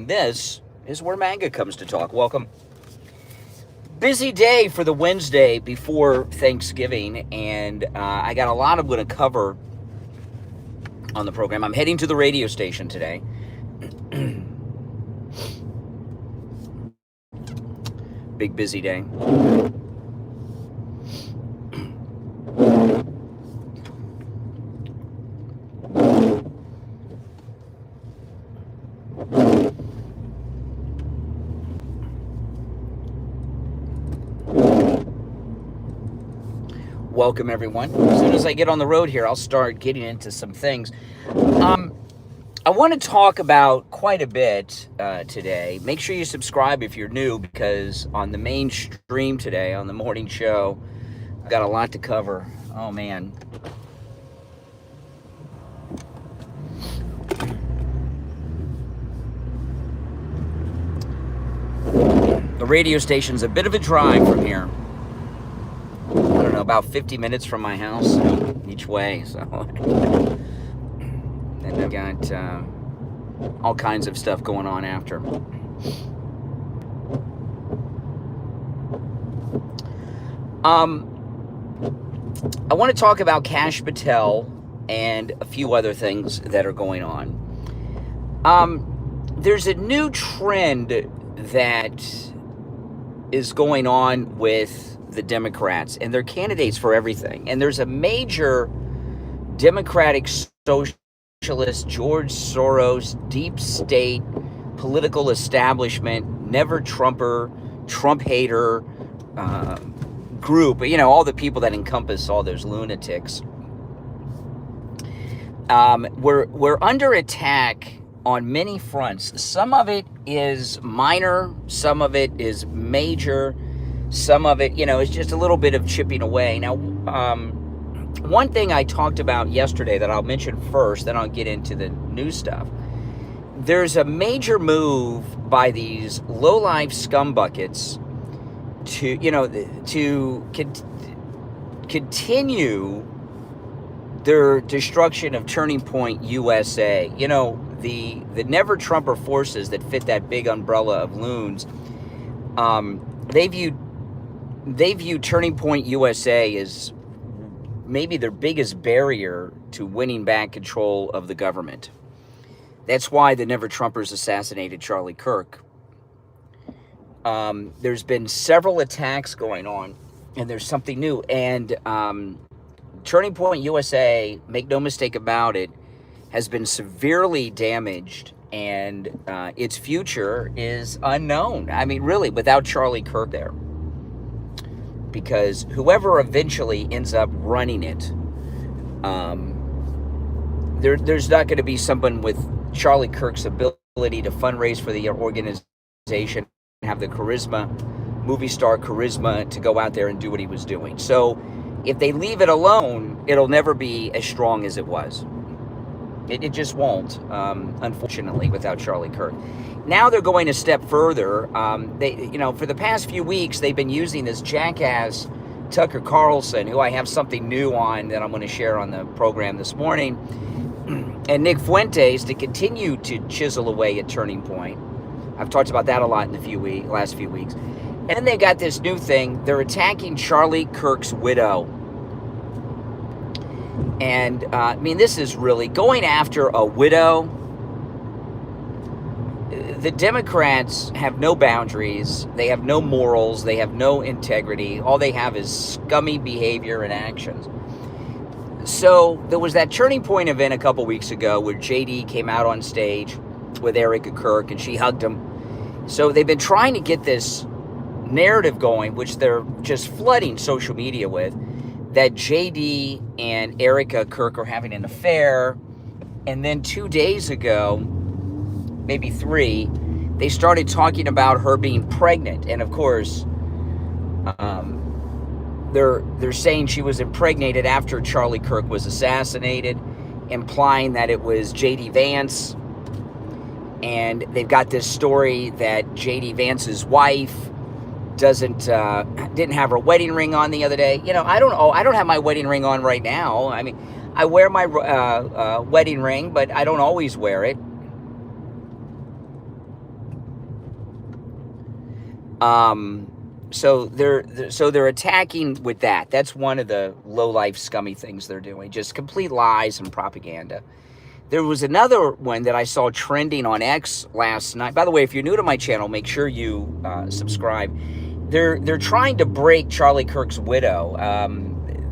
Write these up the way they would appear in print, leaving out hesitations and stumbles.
this is where MAGA comes to talk. Welcome. Busy day for the Wednesday before Thanksgiving, and I got a lot I'm going to cover on the program. I'm heading to the radio station today. Big busy day. Welcome, everyone. As soon as I get on the road here, I'll start getting into some things. I want to talk about quite a bit today. Make sure you subscribe if you're new, because on the main stream today, on the morning show, I've got a lot to cover. Oh, man. The radio station's a bit of a drive from here. I don't know, about 50 minutes from my house each way. So, and I've got all kinds of stuff going on after. I want to talk about Kash, Patel, and a few other things that are going on. There's a new trend that is going on with the Democrats and their candidates for everything. And there's a major Democratic socialist, George Soros, deep state, political establishment, never Trumper, Trump hater group, you know, all the people that encompass all those lunatics. We're under attack on many fronts. Some of it is minor, some of it is major, some of it, you know, is just a little bit of chipping away. Now, one thing I talked about yesterday that I'll mention first, then I'll get into the new stuff. There's a major move by these low-life scumbuckets to, you know, to continue their destruction of Turning Point USA. You know, the never Trumper forces that fit that big umbrella of loons, they view Turning Point USA as maybe their biggest barrier to winning back control of the government. That's why the never Trumpers assassinated Charlie Kirk. There's been several attacks going on, and there's something new. And Turning Point USA, make no mistake about it, has been severely damaged, and its future is unknown. I mean, really, without Charlie Kirk there. Because whoever eventually ends up running it, there's not going to be someone with Charlie Kirk's ability to fundraise for the organization, have the charisma, movie star charisma, to go out there and do what he was doing. So if they leave it alone, it'll never be as strong as it was. It just won't, unfortunately, without Charlie Kirk. Now they're going a step further. They, you know, for the past few weeks, they've been using this jackass Tucker Carlson, who I have something new on that I'm going to share on the program this morning, and Nick Fuentes, to continue to chisel away at Turning Point. I've talked about that a lot in the last few weeks. And then they got this new thing. They're attacking Charlie Kirk's widow. And, I mean, this is really going after a widow. The Democrats have no boundaries. They have no morals. They have no integrity. All they have is scummy behavior and actions. So there was that Turning Point event a couple weeks ago where JD came out on stage with Erica Kirk, and she hugged him. So they've been trying to get this narrative going, which they're just flooding social media with, that JD and Erica Kirk are having an affair. And then 2 days ago, maybe 3, they started talking about her being pregnant. And of course, they're saying she was impregnated after Charlie Kirk was assassinated, implying that it was JD Vance. And they've got this story that JD Vance's wife didn't have her wedding ring on the other day. You know, I don't have my wedding ring on right now. I mean, I wear my wedding ring, but I don't always wear it. So they're attacking with that. That's one of the low-life, scummy things they're doing. Just complete lies and propaganda. There was another one that I saw trending on X last night. By the way, if you're new to my channel, make sure you subscribe. They're trying to break Charlie Kirk's widow.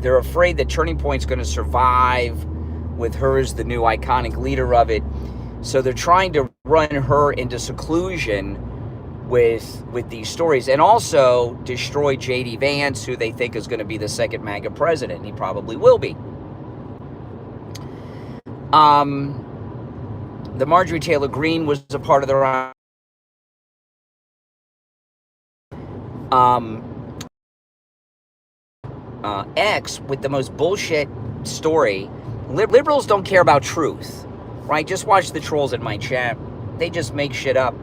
They're afraid that Turning Point's going to survive with her as the new iconic leader of it. So they're trying to run her into seclusion with these stories, and also destroy J.D. Vance, who they think is going to be the second MAGA president. He probably will be. The Marjorie Taylor Greene was a part of their X with the most bullshit story. Liberals don't care about truth, right? Just watch the trolls in my chat. They just make shit up.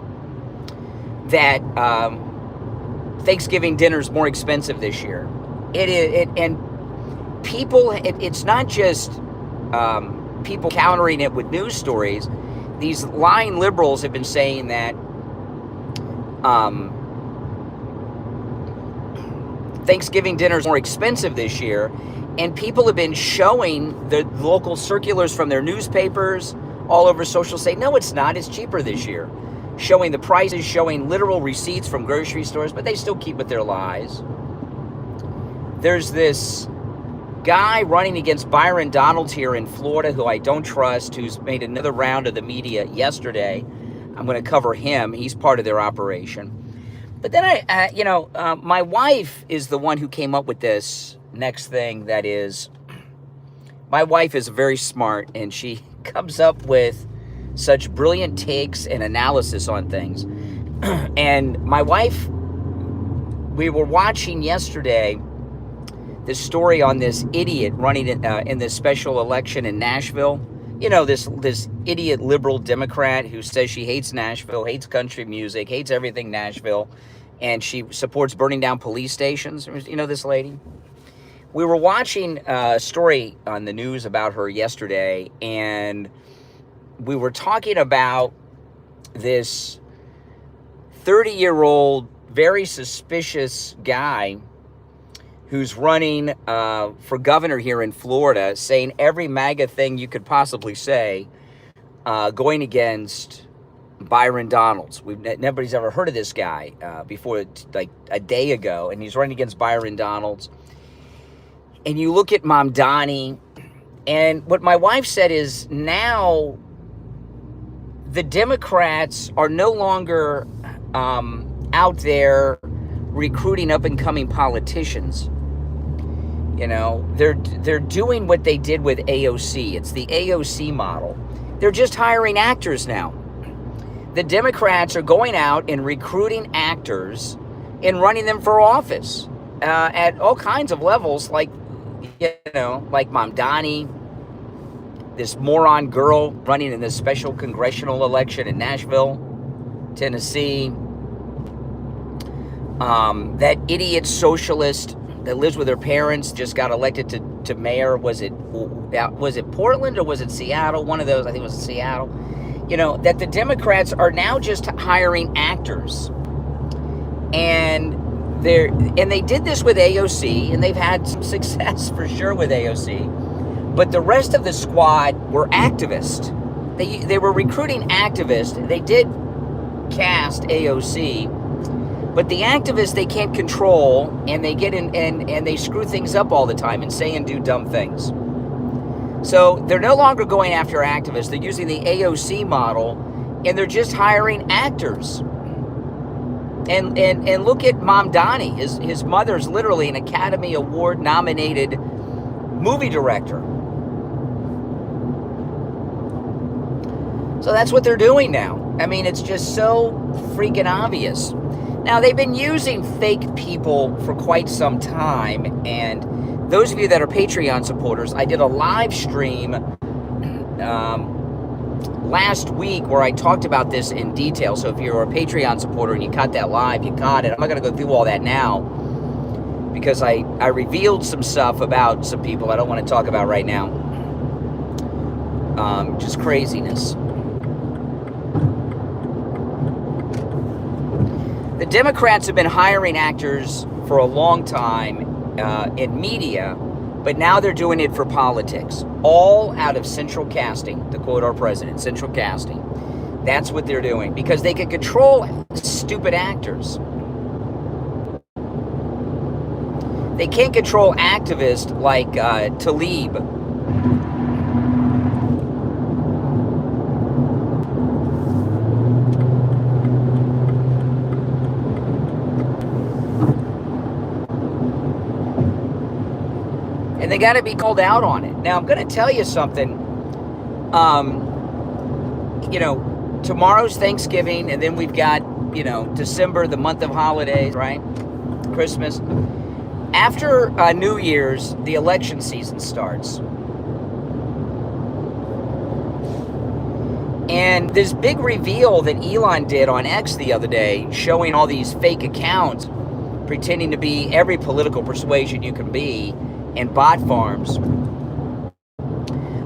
That Thanksgiving dinner's more expensive this year. And people, it's not just people countering it with news stories. These lying liberals have been saying that Thanksgiving dinner is more expensive this year, and people have been showing the local circulars from their newspapers all over social, say, no, it's not, it's cheaper this year. Showing the prices, showing literal receipts from grocery stores, but they still keep with their lies. There's this guy running against Byron Donalds here in Florida who I don't trust, who's made another round of the media yesterday. I'm going to cover him. He's part of their operation. But then my wife is the one who came up with this next thing. That is, my wife is very smart, and she comes up with such brilliant takes and analysis on things. And my wife, we were watching yesterday this story on this idiot running in this special election in Nashville. You know, this idiot liberal Democrat who says she hates Nashville, hates country music, hates everything Nashville, and she supports burning down police stations. You know this lady? We were watching a story on the news about her yesterday, and we were talking about this 30-year-old, very suspicious guy who's running for governor here in Florida, saying every MAGA thing you could possibly say, going against Byron Donalds. Nobody's ever heard of this guy before, like a day ago, and he's running against Byron Donalds. And you look at Mamdani, and what my wife said is now the Democrats are no longer out there recruiting up-and-coming politicians. You know, they're doing what they did with AOC. It's the AOC model. They're just hiring actors now. The Democrats are going out and recruiting actors and running them for office at all kinds of levels, like Mamdani, this moron girl running in this special congressional election in Nashville, Tennessee. That idiot socialist that lives with her parents just got elected to mayor. Was it Portland or was it Seattle? One of those, I think it was Seattle. You know, that the Democrats are now just hiring actors. And they did this with AOC, and they've had some success for sure with AOC. But the rest of the squad were activists. They were recruiting activists. They did cast AOC, but the activists they can't control, and they get in and they screw things up all the time and say and do dumb things. So they're no longer going after activists. They're using the AOC model, and they're just hiring actors. And look at Mamdani. His mother's literally an Academy Award nominated movie director. So that's what they're doing now. I mean, it's just so freaking obvious. Now, they've been using fake people for quite some time, and those of you that are Patreon supporters, I did a live stream last week where I talked about this in detail. So if you're a Patreon supporter and you caught that live, you caught it. I'm not going to go through all that now because I revealed some stuff about some people I don't want to talk about right now. Just craziness. The Democrats have been hiring actors for a long time in media, but now they're doing it for politics. All out of central casting, to quote our president, central casting. That's what they're doing, because they can control stupid actors. They can't control activists like Talib. And they got to be called out on it. Now, I'm going to tell you something. You know, tomorrow's Thanksgiving, and then we've got, you know, December, the month of holidays, right? Christmas. After New Year's, the election season starts. And this big reveal that Elon did on X the other day, showing all these fake accounts, pretending to be every political persuasion you can be, and bot farms.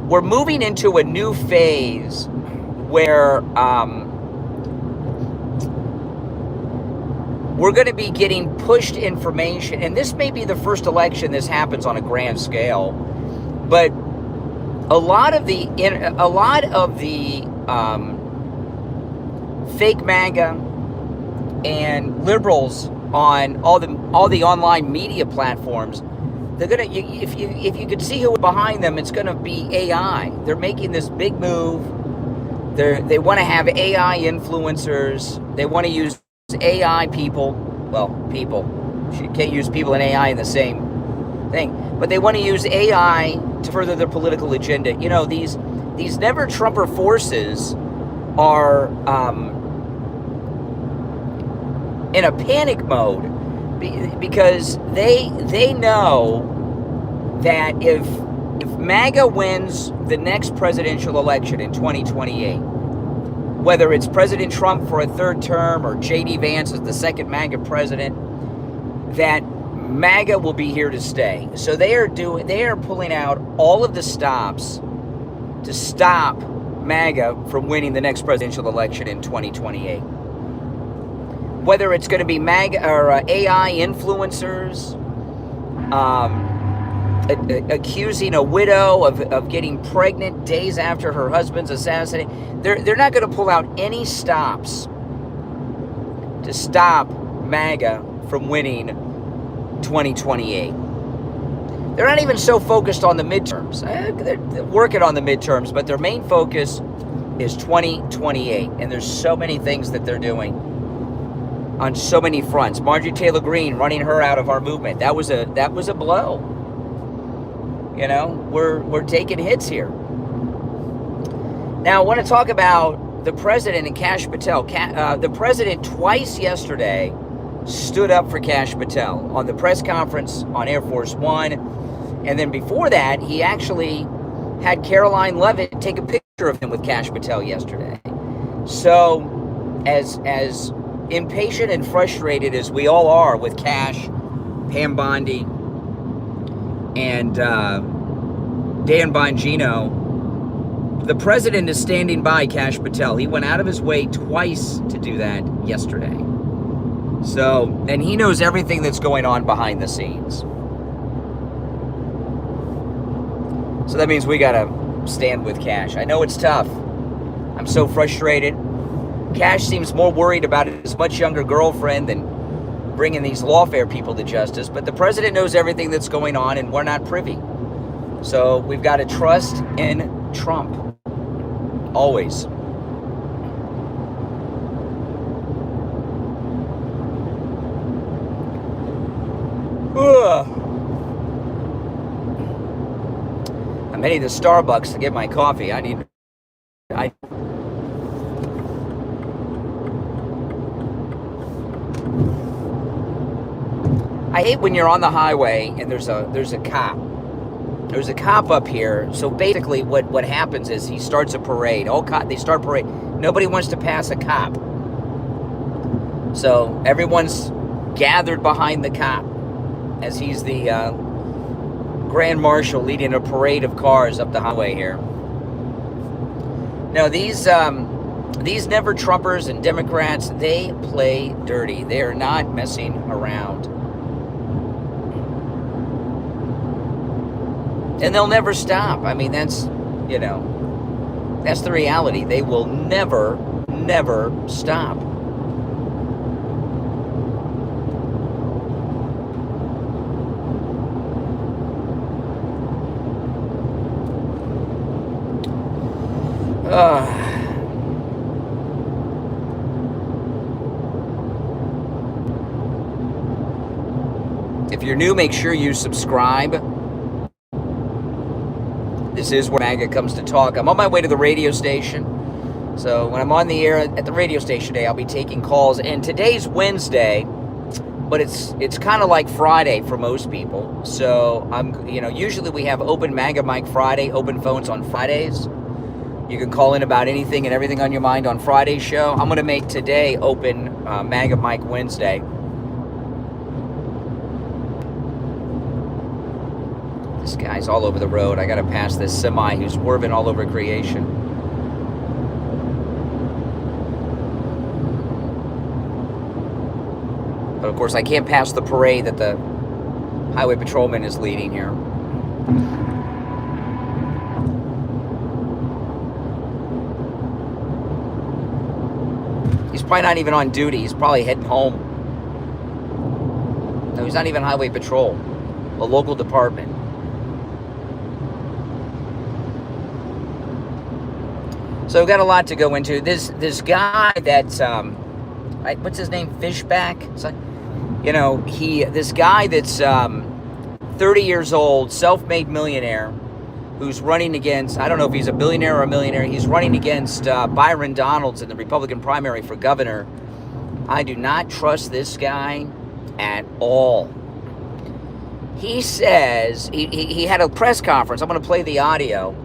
We're moving into a new phase where we're going to be getting pushed information, and this may be the first election this happens on a grand scale, but a lot of the fake MAGA and liberals on all the online media platforms, they're gonna, if you could see who behind them, it's gonna be AI. They're making this big move. They want to have AI influencers. They want to use AI people. Well, people. You can't use people and AI in the same thing. But they want to use AI to further their political agenda. You know, these never Trumper forces are in a panic mode, because they know that if MAGA wins the next presidential election in 2028, whether it's President Trump for a third term or J.D. Vance as the second MAGA president, that MAGA will be here to stay. So they are pulling out all of the stops to stop MAGA from winning the next presidential election in 2028. Whether it's going to be MAGA or AI influencers, accusing a widow of getting pregnant days after her husband's assassination, they're not going to pull out any stops to stop MAGA from winning 2028. They're not even so focused on the midterms. They're working on the midterms, but their main focus is 2028, and there's so many things that they're doing on so many fronts. Marjorie Taylor Greene, running her out of our movement. That was a blow. You know, we're taking hits here. Now, I want to talk about the president and Kash Patel. The president twice yesterday stood up for Kash Patel on the press conference on Air Force One, and then before that, he actually had Caroline Leavitt take a picture of him with Kash Patel yesterday. So, as impatient and frustrated as we all are with Kash, Pam Bondi, and Dan Bongino, the president is standing by Kash Patel. He went out of his way twice to do that yesterday. So, and he knows everything that's going on behind the scenes. So that means we gotta stand with Kash. I know it's tough. I'm so frustrated. Kash seems more worried about his much younger girlfriend than bringing these lawfare people to justice, but the president knows everything that's going on, and we're not privy. So we've got to trust in Trump. Always. I'm heading to Starbucks to get my coffee. I hate when you're on the highway and there's a cop. There's a cop up here. So basically what happens is he starts a parade. They start parade. Nobody wants to pass a cop. So everyone's gathered behind the cop as he's the Grand Marshal leading a parade of cars up the highway here. Now these These never Trumpers and Democrats, they play dirty. They are not messing around. And they'll never stop. I mean, that's, that's the reality. They will never, never stop. If you're new, make sure you subscribe. This is where MAGA comes to talk. I'm on my way to the radio station. So when I'm on the air at the radio station today, I'll be taking calls. And today's Wednesday, but it's kind of like Friday for most people. So usually we have open MAGA Mic Friday, open phones on Fridays. You can call in about anything and everything on your mind on Friday's show. I'm going to make today open MAGA Mic Wednesday. This guy's all over the road. I got to pass this semi who's swerving all over creation. But of course, I can't pass the parade that the highway patrolman is leading here. He's probably not even on duty. He's probably heading home. No, he's not even highway patrol. A local department. So we've got a lot to go into. This guy that's what's his name? Fishback. So, this guy that's 30 years old, self-made millionaire, who's running against, I don't know if he's a billionaire or a millionaire. He's running against Byron Donalds in the Republican primary for governor. I do not trust this guy at all. He says he had a press conference. I'm going to play the audio.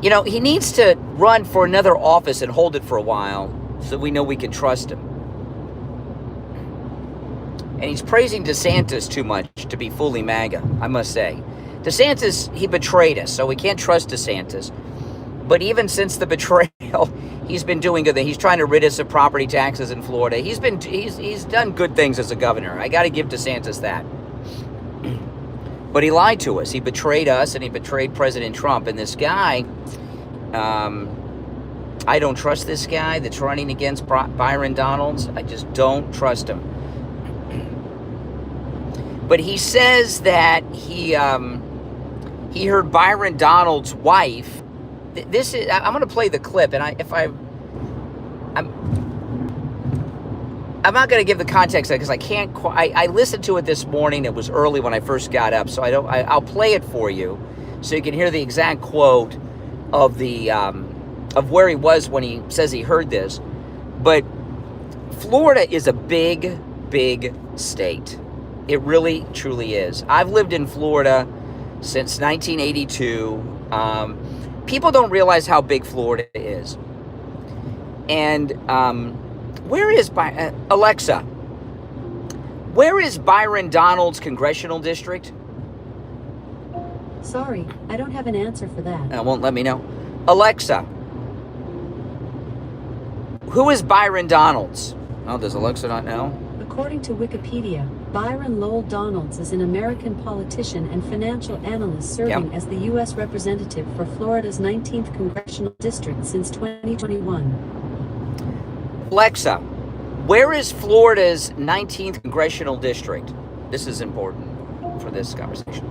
He needs to run for another office and hold it for a while so we know we can trust him. And he's praising DeSantis too much to be fully MAGA, I must say. DeSantis, he betrayed us, so we can't trust DeSantis. But even since the betrayal, he's been doing good things. He's trying to rid us of property taxes in Florida. He's done good things as a governor. I got to give DeSantis that. But he lied to us. He betrayed us, and he betrayed President Trump. And this guy, I don't trust this guy that's running against Byron Donalds. I just don't trust him. But he says that he heard Byron Donalds' wife. I'm going to play the clip, and I'm not going to give the context because I can't. I listened to it this morning. It was early when I first got up, so I'll play it for you, so you can hear the exact quote of of where he was when he says he heard this. But Florida is a big, big state. It really, truly is. I've lived in Florida since 1982. People don't realize how big Florida is. And where is Alexa? Where is Byron Donalds' congressional district? Sorry, I don't have an answer for that. It won't let me know. Alexa, who is Byron Donalds? Oh, does Alexa not know? According to Wikipedia, Byron Lowell Donalds is an American politician and financial analyst serving as the U.S. representative for Florida's 19th congressional district since 2021. Alexa, where is Florida's 19th congressional district? This is important for this conversation.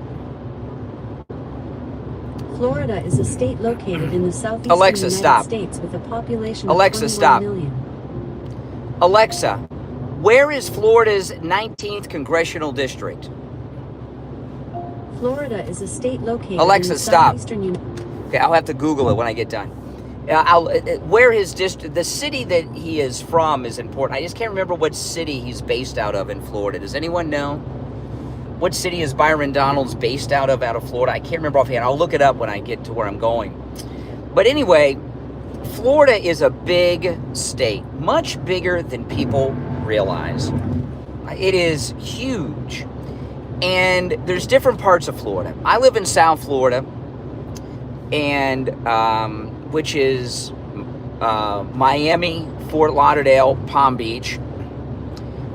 Florida is a state located in the southeastern Alexa, United stop. States with a population Alexa, of 21 stop. million. Alexa, where is Florida's 19th congressional district? Florida is a state located Alexa, in the stop. southeastern United States. Okay, I'll have to Google it when I get done. Where his district, the city that he is from is important. I just can't remember what city he's based out of in Florida. Does anyone know? What city is Byron Donalds based out of Florida? I can't remember offhand. I'll look it up when I get to where I'm going. But anyway, Florida is a big state, much bigger than people realize. It is huge. And there's different parts of Florida. I live in South Florida, and which is Miami, Fort Lauderdale, Palm Beach.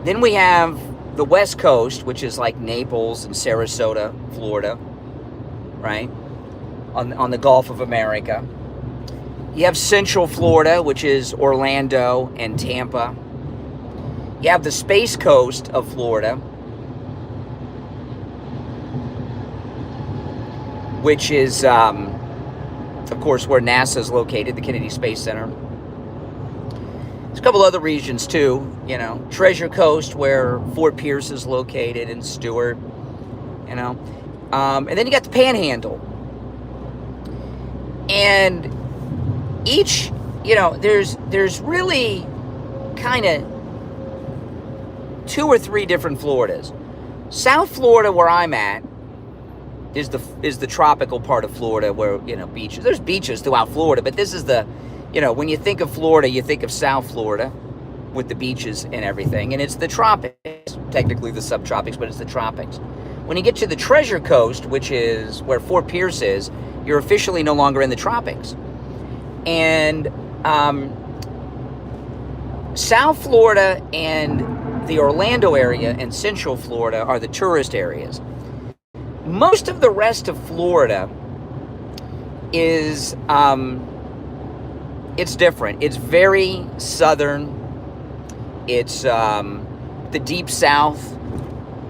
Then we have the West Coast, which is like Naples and Sarasota, Florida, right? On the Gulf of America. You have Central Florida, which is Orlando and Tampa. You have the Space Coast of Florida, which is, of course, where NASA is located, the Kennedy Space Center. There's a couple other regions too, you know, Treasure Coast, where Fort Pierce is located, and Stewart, you know. And then you got the Panhandle. And each, you know, there's really kind of 2 or 3 different Floridas. South Florida, where I'm at, is the tropical part of Florida, where, you know, beaches. There's beaches throughout Florida, but this is the, you know, when you think of Florida, you think of South Florida with the beaches and everything, and it's the tropics, technically the subtropics, but it's the tropics. When you get to the Treasure Coast, which is where Fort Pierce is, you're officially no longer in the tropics. And South Florida and the Orlando area and Central Florida are the tourist areas. Most of the rest of Florida is, it's different. It's very southern. It's the deep south.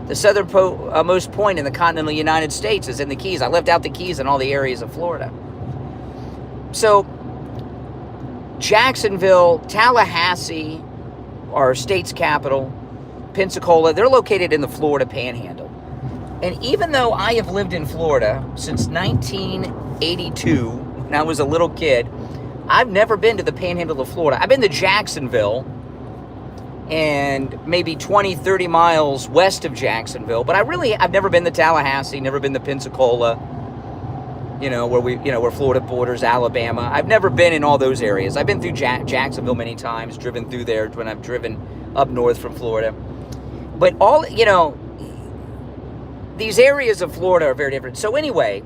The southernmost point in the continental United States is in the Keys. I left out the Keys and all the areas of Florida. So Jacksonville, Tallahassee, our state's capital, Pensacola, they're located in the Florida Panhandle. And even though I have lived in Florida since 1982, when I was a little kid, I've never been to the Panhandle of Florida. I've been to Jacksonville and maybe 20, 30 miles west of Jacksonville, but I've never been to Tallahassee, never been to Pensacola, you know, where Florida borders Alabama. I've never been in all those areas. I've been through Jacksonville many times, driven through there when I've driven up north from Florida. But all, you know, these areas of Florida are very different. So anyway,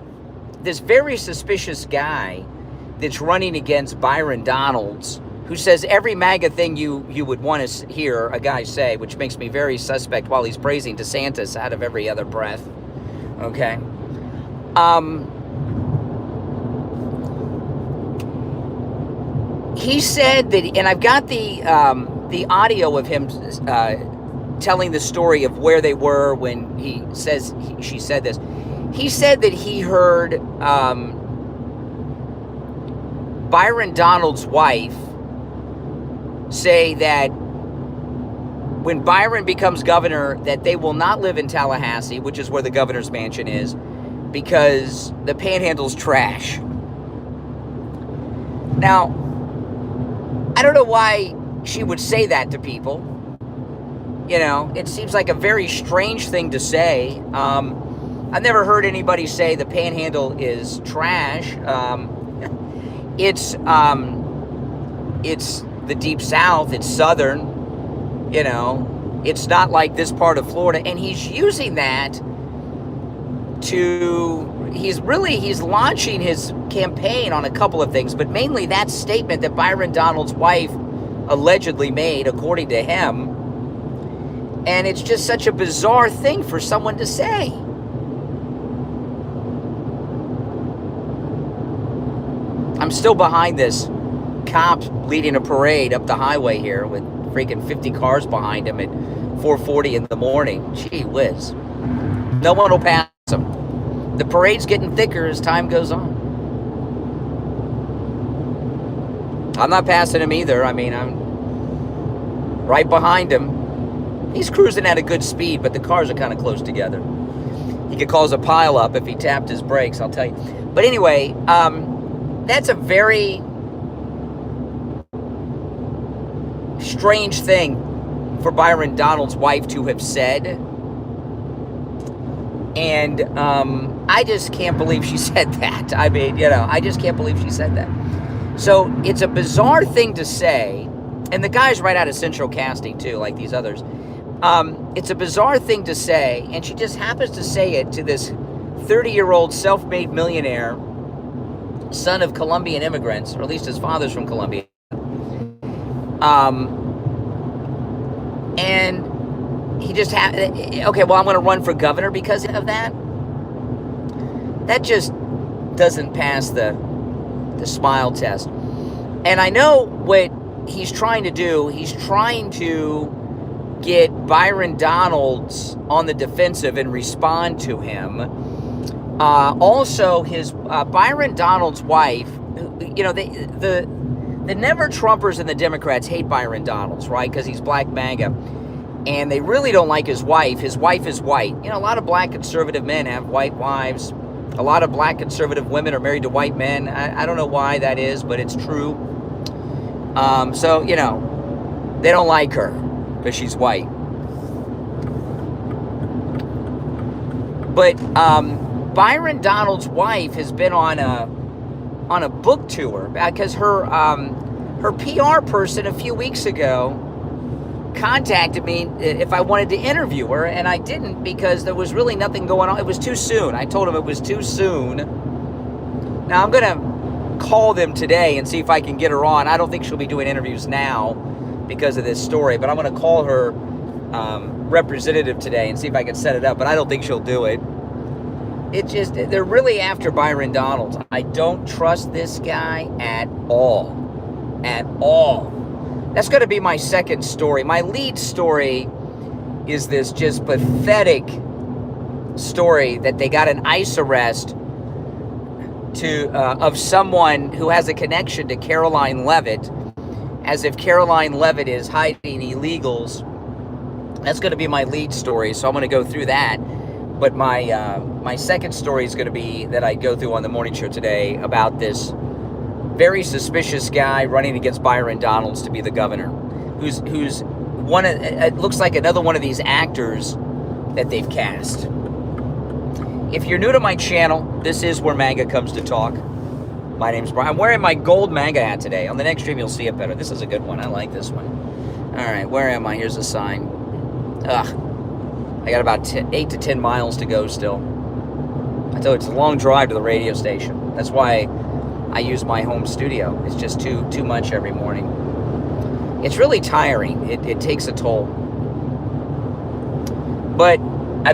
this very suspicious guy that's running against Byron Donalds, who says every MAGA thing you would want to hear a guy say, which makes me very suspect, while he's praising DeSantis out of every other breath. Okay. He said that, and I've got the audio of him telling the story of where they were when she said this. He said that he heard Byron Donalds' wife say that when Byron becomes governor, that they will not live in Tallahassee, which is where the governor's mansion is, because the Panhandle's trash. Now, I don't know why she would say that to people. You know, it seems like a very strange thing to say. I've never heard anybody say the Panhandle is trash. It's the deep south. It's southern. You know, it's not like this part of Florida. And he's using that he's launching his campaign on a couple of things, but mainly that statement that Byron Donalds' wife allegedly made, according to him. And it's just such a bizarre thing for someone to say. I'm still behind this cop leading a parade up the highway here with freaking 50 cars behind him at 4:40 in the morning. Gee whiz. No one will pass him. The parade's getting thicker as time goes on. I'm not passing him either. I mean, I'm right behind him. He's cruising at a good speed, but the cars are kind of close together. He could cause a pileup if he tapped his brakes, I'll tell you. But anyway, that's a very strange thing for Byron Donalds' wife to have said. And I just can't believe she said that. I mean, you know, I just can't believe she said that. So it's a bizarre thing to say. And the guy's right out of Central Casting, too, like these others. It's a bizarre thing to say, and she just happens to say it to this 30-year-old self-made millionaire, son of Colombian immigrants, or at least his father's from Colombia. And he just had, okay, well, I'm going to run for governor because of that. That just doesn't pass the smile test. And I know what he's trying to do. He's trying to get Byron Donalds on the defensive and respond to him. Also, his Byron Donalds' wife, you know, the never-Trumpers and the Democrats hate Byron Donalds, right? Because he's black MAGA. And they really don't like his wife. His wife is white. You know, a lot of black conservative men have white wives. A lot of black conservative women are married to white men. I don't know why that is, but it's true. So, you know, they don't like her because she's white. But Byron Donalds' wife has been on a book tour because her PR person a few weeks ago contacted me if I wanted to interview her, and I didn't because there was really nothing going on. It was too soon. I told him it was too soon. Now I'm going to call them today and see if I can get her on. I don't think she'll be doing interviews now because of this story, but I'm going to call her representative today and see if I can set it up, but I don't think she'll do it. It just, they're really after Byron Donalds. I don't trust this guy at all. At all. That's going to be my second story. My lead story is this just pathetic story that they got an ICE arrest of someone who has a connection to Caroline Leavitt, as if Caroline Leavitt is hiding illegals. That's going to be my lead story, so I'm going to go through that. But my second story is going to be that I go through on the morning show today about this very suspicious guy running against Byron Donalds to be the governor, who's one of, it looks like another one of these actors that they've cast. If you're new to my channel, this is where MAGA comes to talk. My name's Brian. I'm wearing my gold MAGA hat today. On the next stream, you'll see it better. This is a good one. I like this one. All right, where am I? Here's a sign. I got about 8 to 10 miles to go still. I tell you, it's a long drive to the radio station. That's why I use my home studio. It's just too much every morning. It's really tiring. It takes a toll. But I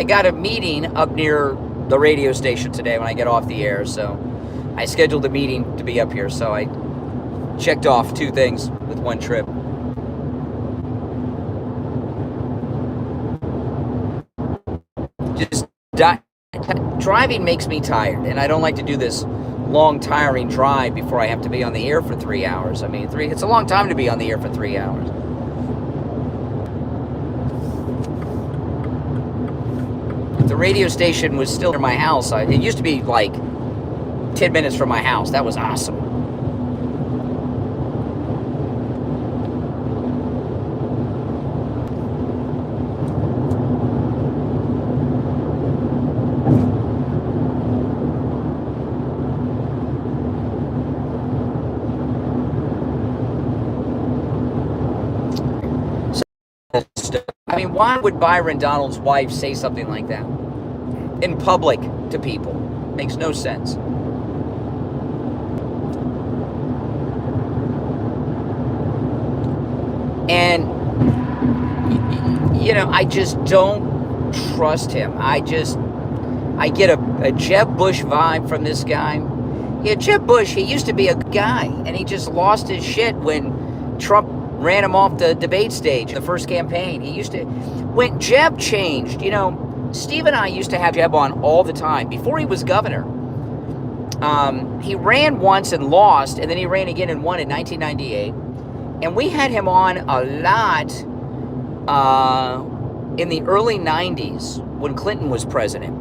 got a meeting up near the radio station today when I get off the air, so I scheduled a meeting to be up here, so I checked off 2 things with 1 trip. Just driving makes me tired, and I don't like to do this long, tiring drive before I have to be on the air for 3 hours. I mean, it's a long time to be on the air for 3 hours. If the radio station was still near my house, it used to be like 10 minutes from my house. That was awesome. I mean, why would Byron Donalds' wife say something like that in public to people? Makes no sense. And, you know, I just don't trust him. I get a Jeb Bush vibe from this guy. Yeah, Jeb Bush, he used to be a guy, and he just lost his shit when Trump ran him off the debate stage in the first campaign. When Jeb changed, you know, Steve and I used to have Jeb on all the time before he was governor. He ran once and lost, and then he ran again and won in 1998. And we had him on a lot in the early 90s when Clinton was president.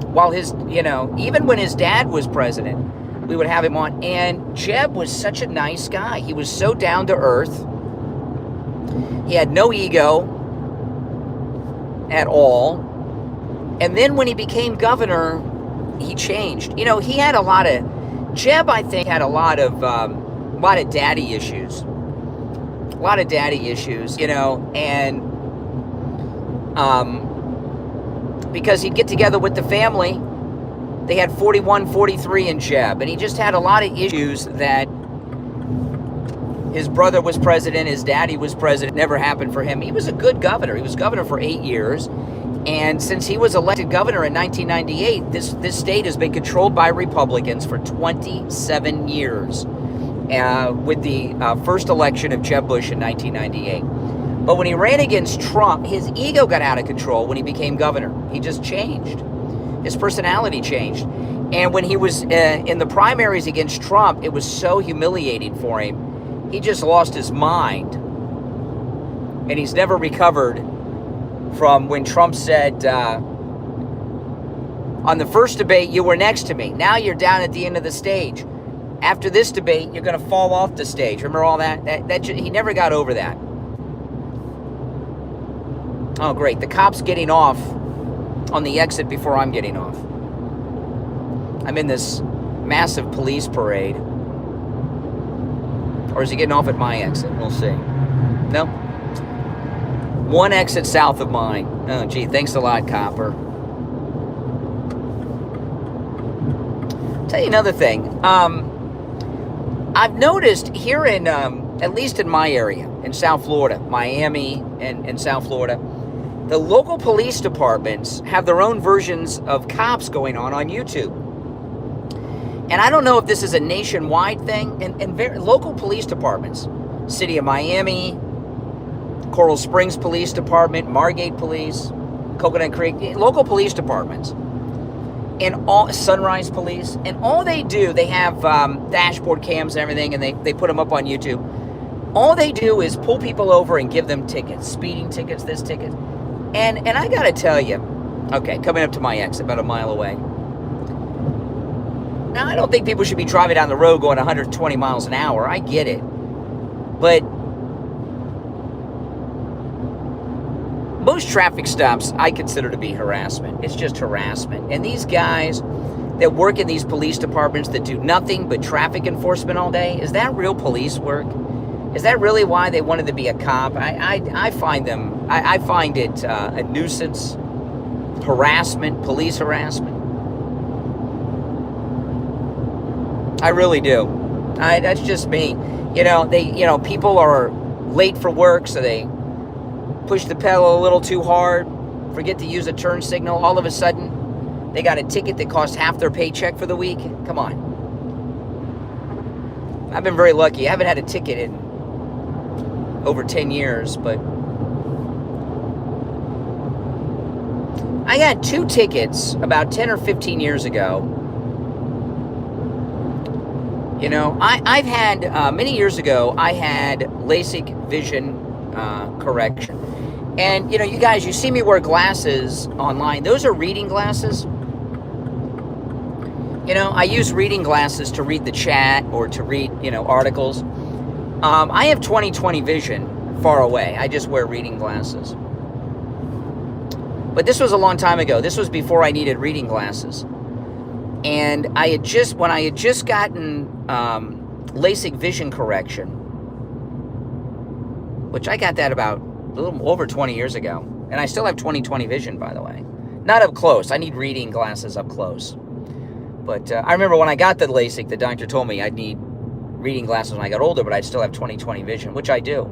While even when his dad was president, we would have him on. And Jeb was such a nice guy. He was so down to earth. He had no ego at all. And then when he became governor, he changed. You know, he had Jeb, I think, had a lot of daddy issues. A lot of daddy issues, you know, and because he'd get together with the family, they had 41, 43 in Jeb, and he just had a lot of issues that His brother was president. His daddy was president. Never happened for him. He was a good governor. He was governor for 8 years. And since he was elected governor in 1998, this state has been controlled by Republicans for 27 years with the first election of Jeb Bush in 1998. But when he ran against Trump, his ego got out of control when he became governor. He just changed. His personality changed. And when he was in the primaries against Trump, it was so humiliating for him. He just lost his mind. And he's never recovered from when Trump said, on the first debate, you were next to me. Now you're down at the end of the stage. After this debate, you're going to fall off the stage. Remember all that? He never got over that. Oh, great. The cop's getting off on the exit before I'm getting off. I'm in this massive police parade. Or is he getting off at my exit? We'll see. No. One exit south of mine. Oh, gee, thanks a lot, copper. Tell you another thing. I've noticed here in, at least in my area, in South Florida, Miami and South Florida, the local police departments have their own versions of cops going on YouTube. And I don't know if this is a nationwide thing. And local police departments, City of Miami, Coral Springs Police Department, Margate Police, Coconut Creek, local police departments, and all Sunrise Police, and all they do, they have dashboard cams and everything, and they put them up on YouTube. All they do is pull people over and give them tickets, speeding tickets, this ticket. And I gotta tell you, okay, coming up to my exit, about a mile away. Now, I don't think people should be driving down the road going 120 miles an hour. I get it. But most traffic stops I consider to be harassment. It's just harassment. And these guys that work in these police departments that do nothing but traffic enforcement all day, is that real police work? Is that really why they wanted to be a cop? I find it a nuisance, harassment, police harassment. I really do. That's just me. People are late for work, so they push the pedal a little too hard, forget to use a turn signal. All of a sudden, they got a ticket that cost half their paycheck for the week. Come on. I've been very lucky. I haven't had a ticket in over 10 years, but I got 2 tickets about 10 or 15 years ago. I've had, many years ago, I had LASIK vision correction. And, you guys, you see me wear glasses online. Those are reading glasses. I use reading glasses to read the chat or to read, articles. I have 20/20 vision far away. I just wear reading glasses. But this was a long time ago. This was before I needed reading glasses. And when I had just gotten LASIK vision correction, which I got that about a little over 20 years ago. And I still have 20/20 vision, by the way. Not up close. I need reading glasses up close. But I remember when I got the LASIK, the doctor told me I'd need reading glasses when I got older, but I'd still have 20/20 vision, which I do.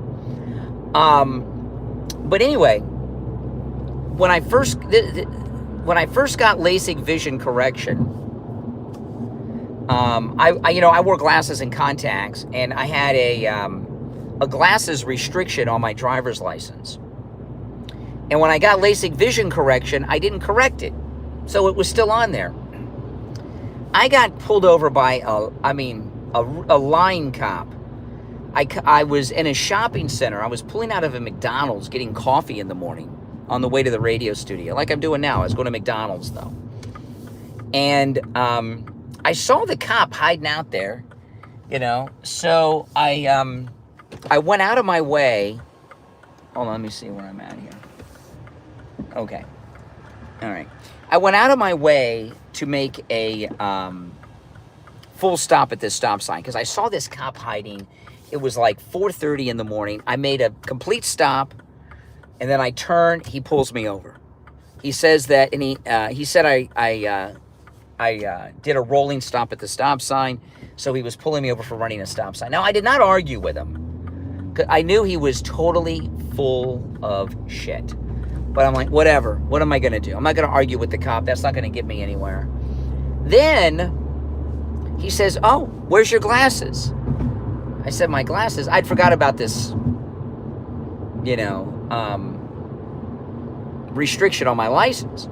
But anyway, when I first got LASIK vision correction, I wore glasses and contacts, and I had a glasses restriction on my driver's license. And when I got LASIK vision correction, I didn't correct it, so it was still on there. I got pulled over by a line cop. I was in a shopping center. I was pulling out of a McDonald's getting coffee in the morning on the way to the radio studio, like I'm doing now. I was going to McDonald's, though. And I saw the cop hiding out there, so I went out of my way. Hold on, let me see where I'm at here. Okay. All right. I went out of my way to make a full stop at this stop sign because I saw this cop hiding. It was like 4:30 in the morning. I made a complete stop, and then I turn. He pulls me over. He says that, and he said I did a rolling stop at the stop sign, so he was pulling me over for running a stop sign. Now, I did not argue with him. I knew he was totally full of shit. But I'm like, whatever. What am I going to do? I'm not going to argue with the cop. That's not going to get me anywhere. Then he says, oh, where's your glasses? I said, my glasses? I'd forgot about this, restriction on my license.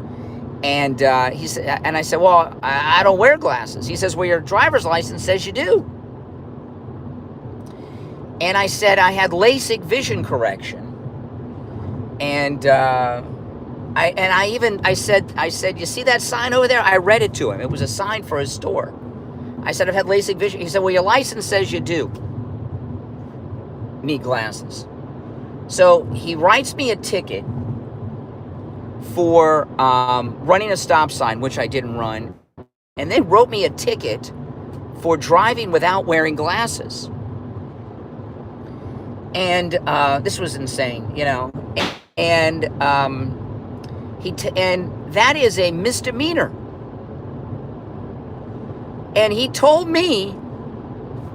And he said, and I said, well, I don't wear glasses. He says, well, your driver's license says you do. And I said I had LASIK vision correction. And I said, you see that sign over there? I read it to him. It was a sign for his store. I said, I've had LASIK vision. He said, well, your license says you do need glasses. So he writes me a ticket for running a stop sign, which I didn't run, and then wrote me a ticket for driving without wearing glasses. And this was insane, And and that is a misdemeanor. And he told me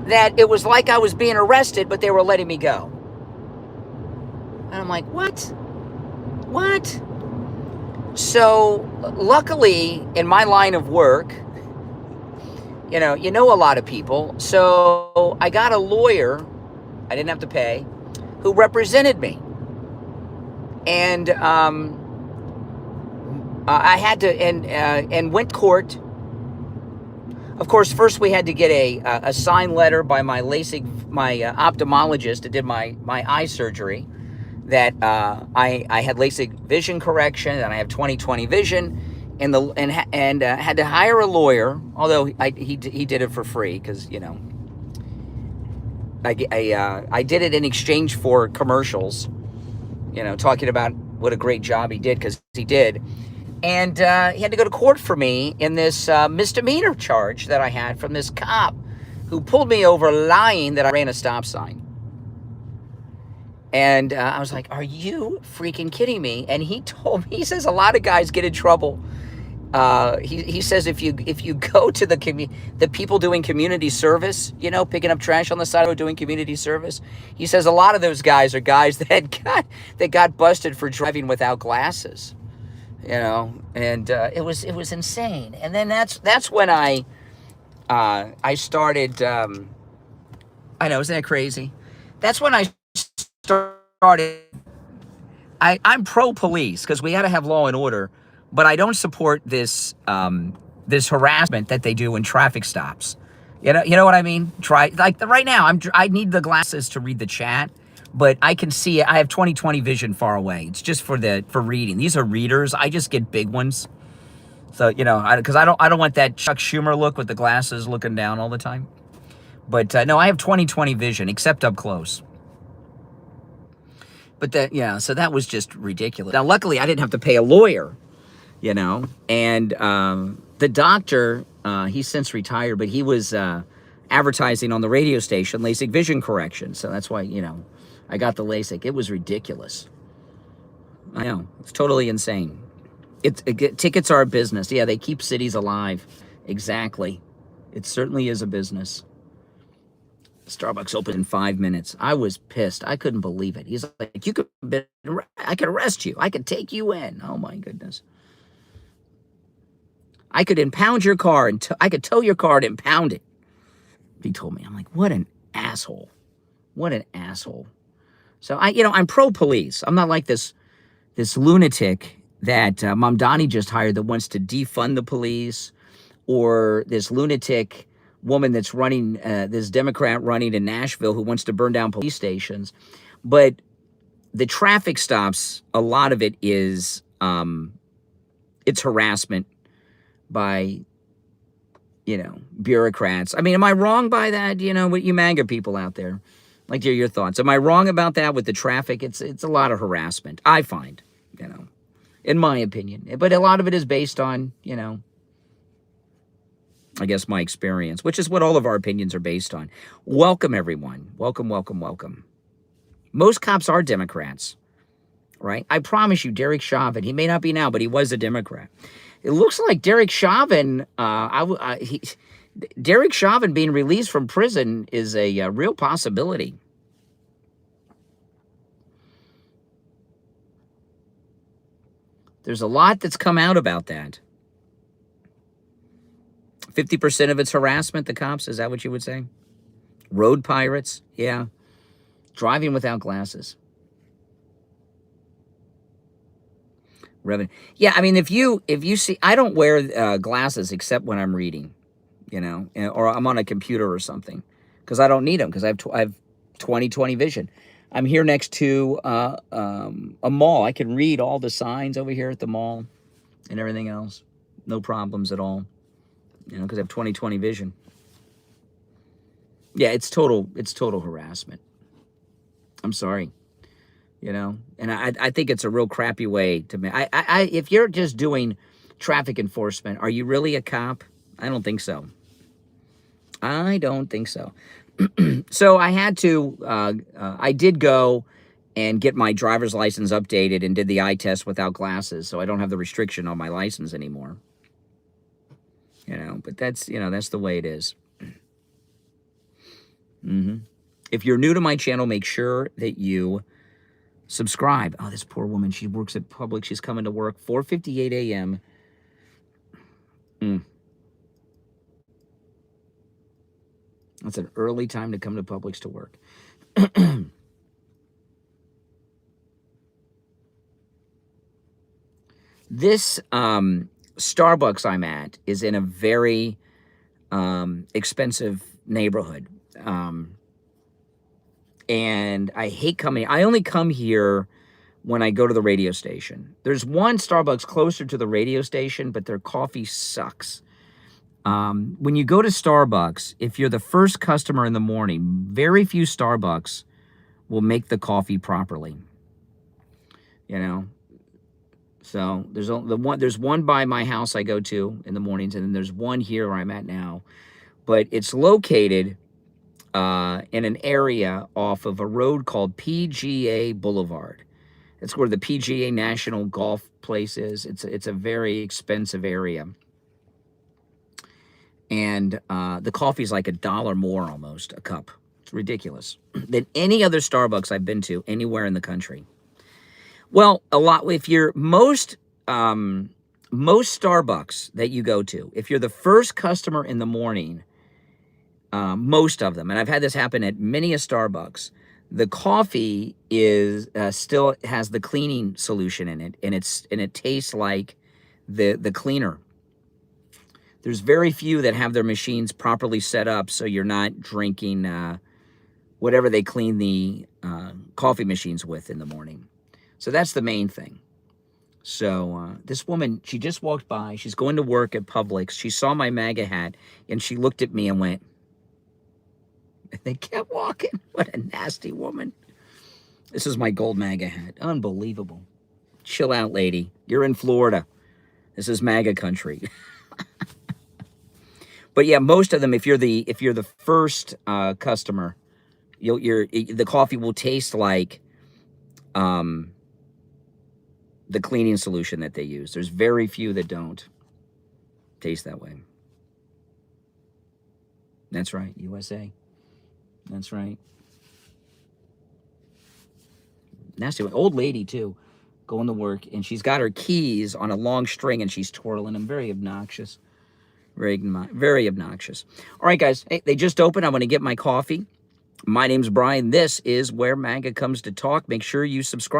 that it was like I was being arrested, but they were letting me go. And I'm like, what? So luckily, in my line of work, you know a lot of people. So I got a lawyer, I didn't have to pay, who represented me. And I had to, and went court. Of course, first we had to get a signed letter by my LASIK, my ophthalmologist that did my eye surgery, that I had LASIK vision correction, and I have 20/20 vision, and had to hire a lawyer. Although he did it for free because I did it in exchange for commercials, talking about what a great job he did, because he did. And he had to go to court for me in this misdemeanor charge that I had from this cop who pulled me over lying that I ran a stop sign. And I was like, are you freaking kidding me? And he told me, he says a lot of guys get in trouble. He says if you go to the people doing community service, picking up trash on the side of the road doing community service, he says a lot of those guys are guys that got busted for driving without glasses. And it was insane. And then that's when I started. I know, isn't that crazy? That's when I started. I'm pro police because we got to have law and order, but I don't support this this harassment that they do in traffic stops. You know what I mean? Right now, I need the glasses to read the chat. But I can see it. I have 20/20 vision far away. It's just for reading. These are readers. I just get big ones. So, because I don't want that Chuck Schumer look with the glasses looking down all the time. But no, I have 20/20 vision, except up close. But so that was just ridiculous. Now, luckily, I didn't have to pay a lawyer, and the doctor, he's since retired, but he was advertising on the radio station, LASIK vision correction. So that's why, I got the LASIK. It was ridiculous. I know. It's totally insane. Tickets are a business. Yeah, they keep cities alive. Exactly. It certainly is a business. Starbucks opened in 5 minutes. I was pissed. I couldn't believe it. He's like, I could arrest you. I could take you in. Oh, my goodness. I could impound your car, and I could tow your car and impound it. He told me. I'm like, what an asshole. What an asshole. So I'm pro-police. I'm not like this lunatic that Mamdani just hired that wants to defund the police, or this lunatic woman that's running, this Democrat running in Nashville who wants to burn down police stations. But the traffic stops, a lot of it is, it's harassment by, bureaucrats. I mean, am I wrong by that? With you MAGA people out there? Like, your thoughts. Am I wrong about that with the traffic? It's a lot of harassment, I find, in my opinion. But a lot of it is based on, I guess my experience, which is what all of our opinions are based on. Welcome, everyone. Welcome, welcome, welcome. Most cops are Democrats, right? I promise you, Derek Chauvin, he may not be now, but he was a Democrat. It looks like Derek Chauvin, Derek Chauvin being released from prison is a real possibility. There's a lot that's come out about that. 50% of it's harassment, the cops, is that what you would say? Road pirates, yeah. Driving without glasses. Revenue. Yeah, I mean, if you see, I don't wear glasses except when I'm reading, you know, or I'm on a computer or something, because I don't need them, because I have 20/20 vision. I'm here next to a mall. I can read all the signs over here at the mall and everything else. No problems at all, you know, because I have 20/20 vision. Yeah, it's total harassment. I'm sorry, you know, and I think it's a real crappy way to make. If you're just doing traffic enforcement, are you really a cop? I don't think so. I don't think so. So I had to, I did go and get my driver's license updated and did the eye test without glasses, so I don't have the restriction on my license anymore. You know, but that's, you know, that's the way it is. If you're new to my channel, make sure that you subscribe. Oh, this poor woman, she works at Publix. She's coming to work 4:58 a.m. That's an early time to come to Publix to work. This Starbucks I'm at is in a very expensive neighborhood. And I hate coming. I only come here when I go to the radio station. There's one Starbucks closer to the radio station, but their coffee sucks. When you go to Starbucks, if you're the first customer in the morning, very few Starbucks will make the coffee properly. You know, so there's one by my house I go to in the mornings, and then there's one here where I'm at now. But it's located in an area off of a road called PGA Boulevard. It's where the PGA National Golf Place is. It's a very expensive area. And the coffee's like $1 more almost a cup. It's ridiculous. Than any other Starbucks I've been to anywhere in the country. Well, a lot. If you're most Starbucks that you go to, if you're the first customer in the morning, most of them, and I've had this happen at many a Starbucks, the coffee is still has the cleaning solution in it, and it tastes like the cleaner. There's very few that have their machines properly set up, so you're not drinking whatever they clean the coffee machines with in the morning. So that's the main thing. So this woman, she just walked by. She's going to work at Publix. She saw my MAGA hat, and she looked at me and went, and they kept walking. What a nasty woman. This is my gold MAGA hat. Unbelievable. Chill out, lady. You're in Florida. This is MAGA country. But yeah, most of them, if you're the first customer, the coffee will taste like the cleaning solution that they use. There's very few that don't taste that way. That's right, USA. That's right. Nasty one. Old lady too, going to work, and she's got her keys on a long string, and she's twirling them. Very obnoxious. Very obnoxious. All right, guys. Hey, they just opened. I'm going to get my coffee. My name's Brian. This is where MAGA comes to talk. Make sure you subscribe.